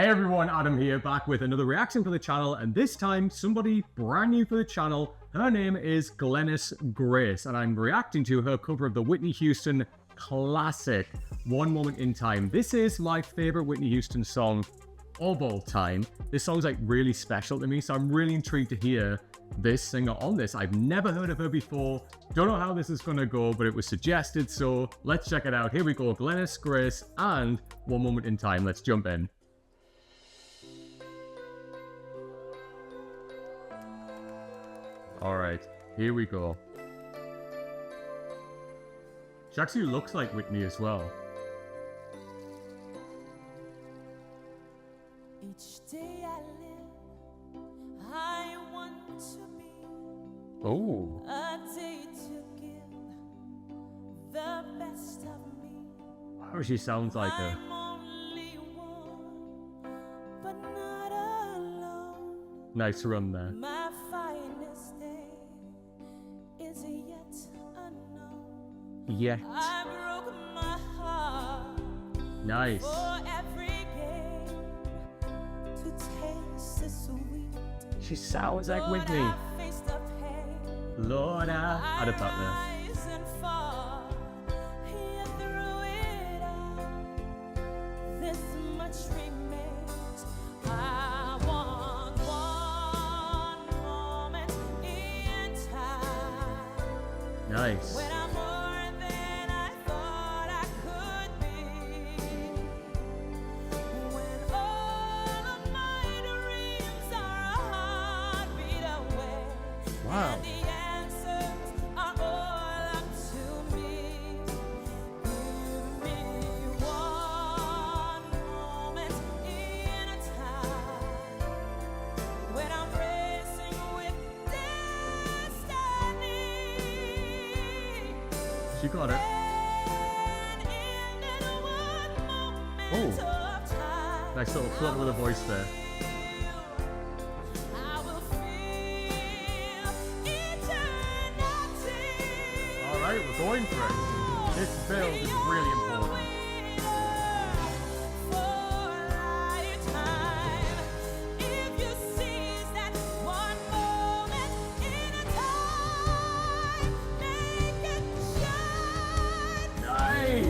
Hey everyone, Adam here, back with another reaction for the channel, and this time somebody brand new for the channel. Her name is Glennis Grace, and I'm reacting to her cover of the Whitney Houston classic, One Moment in Time. This is my favorite Whitney Houston song of all time. This song's like really special to me, so I'm really intrigued to hear this singer on this. I've never heard of her before. Don't know how this is gonna go, but it was suggested, so let's check it out. Here we go, Glennis Grace and One Moment in Time. Let's jump in. Alright, here we go. She actually looks like Whitney as well. Each day I live, I want to be a day to give the best of me. Oh, she sounds like her. I'm only one, but not alone. Nice run there. My finest day is yet unknown. Yet. I broke my heart. Nice. For every game to taste the sweet. She sounds like Lord, Whitney. I faced the pain. Lord, I had a partner. Rise and fall, yet through it all, this much remains. I want one moment in time. Nice. When I'm more than I thought I could be. When all of my dreams are a heartbeat away. Wow. And the answers are all up to me. Give me one moment in a time when I'm racing with destiny. She got it. And in one moment of time, Nice little flutter with a voice there. I will feel eternity. Alright, we're going for it. This build is really important. Nice!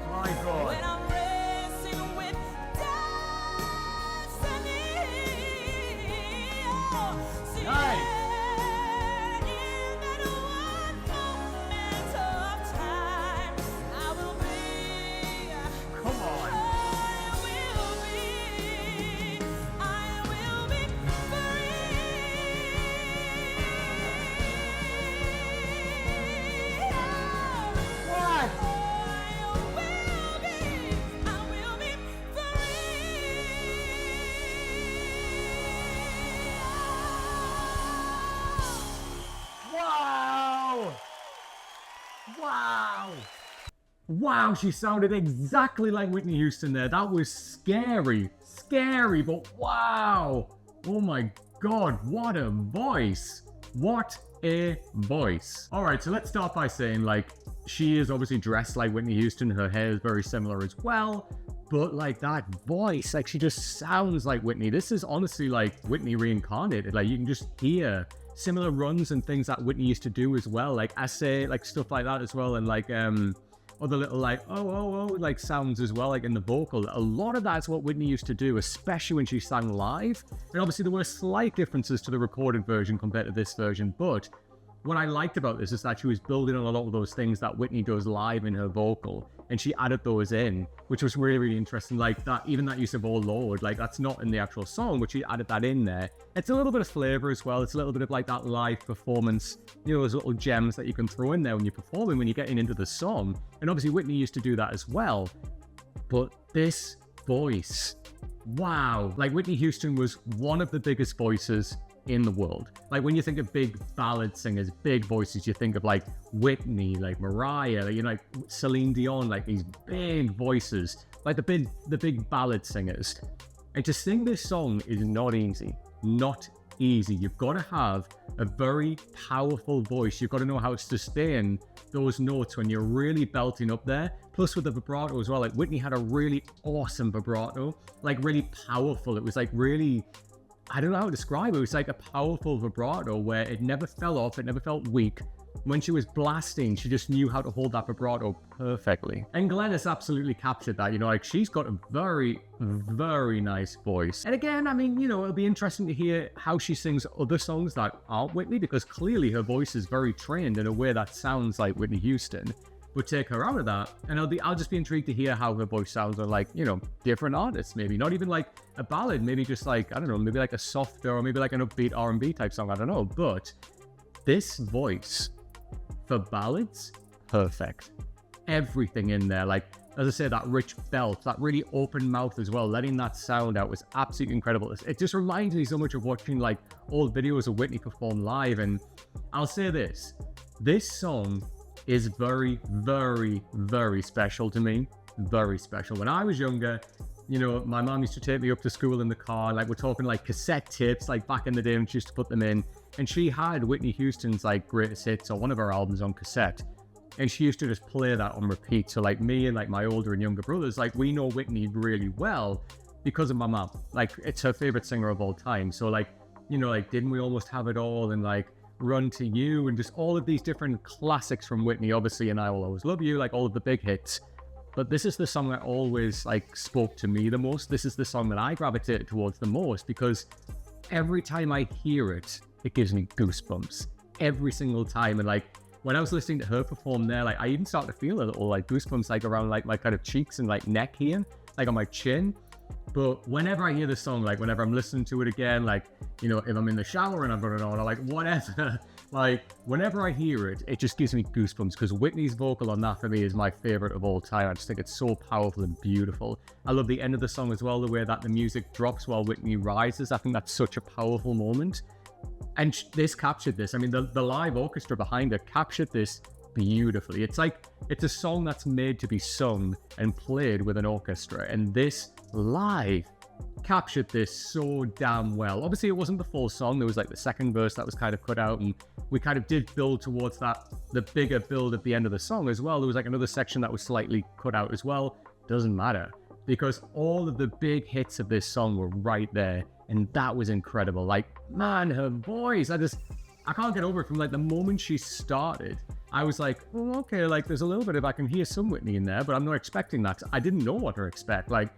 My God. When I'm racing with destiny. See, Nice. in that one moment of time, I will be. Come on. I will be free. What? Wow! Wow! Wow, she sounded exactly like Whitney Houston there. That was scary. Scary, but wow! Oh my God, what a voice! What a voice. Alright, so let's start by saying, like, she is obviously dressed like Whitney Houston. Her hair is very similar as well. But, like, that voice, like, she just sounds like Whitney. This is honestly like Whitney reincarnated. Like, you can just hear similar runs and things that Whitney used to do as well, like essay, like stuff like that as well, and like other little like oh like sounds as well, like in the vocal. A lot of that's what Whitney used to do, especially when she sang live. And obviously there were slight differences to the recorded version compared to this version, but what I liked about this is that she was building on a lot of those things that Whitney does live in her vocal, and she added those in, which was really, really interesting. Like that, even that use of "Oh Lord," like that's not in the actual song, but she added that in there. It's a little bit of flavor as well. It's a little bit of like that live performance, you know, those little gems that you can throw in there when you're performing, when you're getting into the song. And obviously Whitney used to do that as well. But this voice, wow. Like Whitney Houston was one of the biggest voices in the world. Like when you think of big ballad singers, big voices, you think of like Whitney, like Mariah, like, you know, like Celine Dion, like these big voices, like the big ballad singers. And to sing this song is not easy. Not easy. You've got to have a very powerful voice. You've got to know how to sustain those notes when you're really belting up there. Plus with the vibrato as well, like Whitney had a really awesome vibrato, like really powerful. It was like really, I don't know how to describe it. It was like a powerful vibrato where it never fell off. It never felt weak. When she was blasting, she just knew how to hold that vibrato perfectly. And Glennis absolutely captured that, you know, like she's got a very, very nice voice. And again, I mean, you know, it'll be interesting to hear how she sings other songs that aren't Whitney, because clearly her voice is very trained in a way that sounds like Whitney Houston. But take her out of that, and I'll just be intrigued to hear how her voice sounds on, like, you know, different artists, maybe not even like a ballad, maybe just like, I don't know, maybe like a softer or maybe like an upbeat R&B type song, I don't know. But this voice for ballads, perfect. Everything in there, like, as I said, that rich belt, that really open mouth as well, letting that sound out was absolutely incredible. It just reminds me so much of watching like old videos of Whitney perform live. And I'll say this song is very, very, very special to me. Very special. When I was younger, you know, my mom used to take me up to school in the car. Like, we're talking like cassette tapes, like back in the day when she used to put them in. And she had Whitney Houston's like greatest hits or one of her albums on cassette. And she used to just play that on repeat. So like me and like my older and younger brothers, like we know Whitney really well because of my mom. Like, it's her favorite singer of all time. So like, you know, like Didn't We Almost Have It All and like Run to You and just all of these different classics from Whitney, obviously, and I Will Always Love You, like all of the big hits. But this is the song that always like spoke to me the most. This is the song that I gravitated towards the most because every time I hear it, it gives me goosebumps every single time. And like when I was listening to her perform there, like I even started to feel a little like goosebumps like around like my kind of cheeks and like neck here, like on my chin. But whenever I hear the song, like whenever I'm listening to it again, like, you know, if I'm in the shower and I've got it on or like whatever, like whenever I hear it, it just gives me goosebumps because Whitney's vocal on that for me is my favorite of all time. I just think it's so powerful and beautiful. I love the end of the song as well, the way that the music drops while Whitney rises. I think that's such a powerful moment. And this captured this. I mean, the live orchestra behind it captured this beautifully. It's like, it's a song that's made to be sung and played with an orchestra. And this live captured this so damn well. Obviously, it wasn't the full song. There was like the second verse that was kind of cut out. And we kind of did build towards that, the bigger build at the end of the song as well. There was like another section that was slightly cut out as well. Doesn't matter, because all of the big hits of this song were right there. And that was incredible. Like, man, her voice, I can't get over it. From like the moment she started, I was like, oh, okay, like there's a little bit of, I can hear some Whitney in there, but I'm not expecting that. I didn't know what to expect. Like,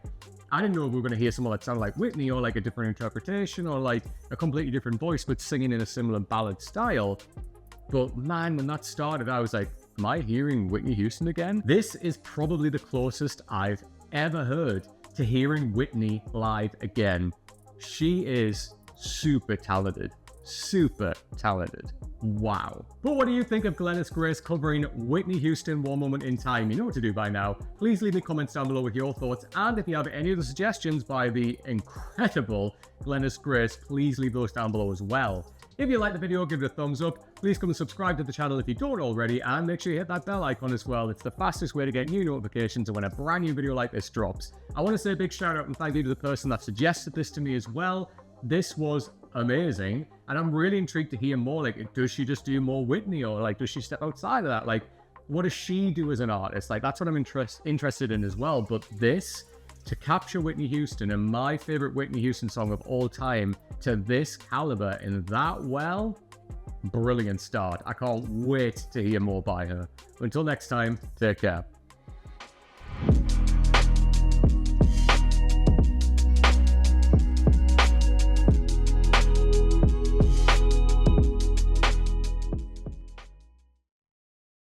I didn't know if we were going to hear someone that sounded like Whitney or like a different interpretation or like a completely different voice, but singing in a similar ballad style. But man, when that started, I was like, am I hearing Whitney Houston again? This is probably the closest I've ever heard to hearing Whitney live again. She is super talented. Super talented. Wow. But what do you think of Glennis Grace covering Whitney Houston, One Moment in Time? You know what to do by now. Please leave me comments down below with your thoughts. And if you have any other suggestions by the incredible Glennis Grace, please leave those down below as well. If you like the video, give it a thumbs up. Please come and subscribe to the channel if you don't already. And make sure you hit that bell icon as well. It's the fastest way to get new notifications when a brand new video like this drops. I want to say a big shout out and thank you to the person that suggested this to me as well. This was amazing, and I'm really intrigued to hear more. Like, does she just do more Whitney, or like does she step outside of that? Like, what does she do as an artist? Like, that's what I'm interested in as well. But this, to capture Whitney Houston and my favorite Whitney Houston song of all time to this caliber and that well, brilliant start. I can't wait to hear more by her. Until next time, take care.